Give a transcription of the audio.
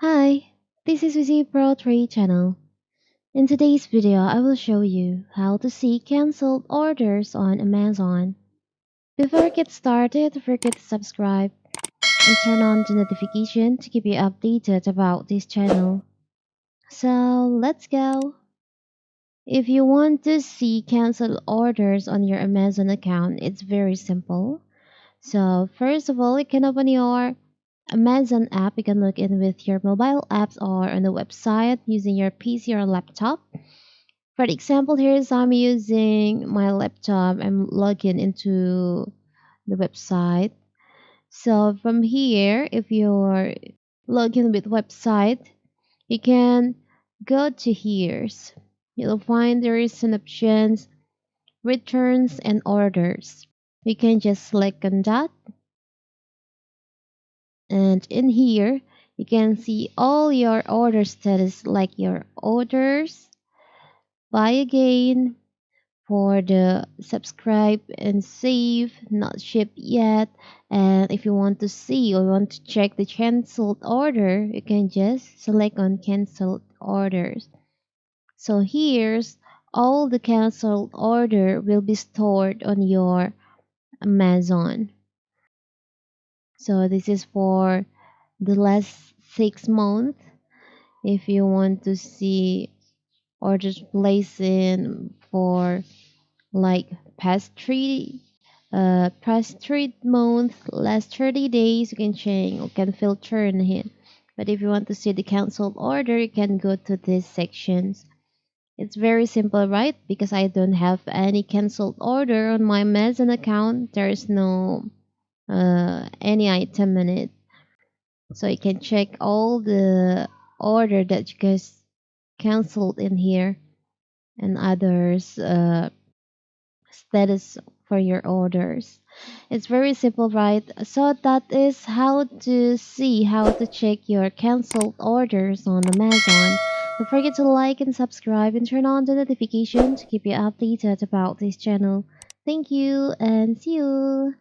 Hi, this is Vizi Pro 3 channel. In today's video, I will show you how to see cancelled orders on Amazon. Before we get started, don't forget to subscribe and turn on the notification to keep you updated about this channel. So let's go. If you want to see cancelled orders on your Amazon account, it's very simple. So first of all, you can open your Amazon app. You can log in with your mobile apps or on the website using your PC or laptop. For example, here's I'm using my laptop. I'm logging into the website. So from here, if you're logging with website, you can go to here's. You'll find there is an options, returns and orders. You can just select on that, and in here you can see all your order status like your orders, buy again, for the subscribe and save, not shipped yet. And if you want to see or want to check the cancelled order, you can just select on cancelled orders. So here's all the cancelled order will be stored on your Amazon. So this is for the last 6 months. If you want to see orders placed in for like past 3 months, last 30 days, you can change, you can filter in here. But if you want to see the cancelled order, you can go to these sections. It's very simple, right? Because I don't have any cancelled order on my Amazon account. There is no any item in it. So you can check all the order that you guys canceled in here and others status for your orders. It's very simple, right? So that is how to see how to check your canceled orders on Amazon. Don't forget to like and subscribe and turn on the notification to keep you updated about this channel. Thank you and see you.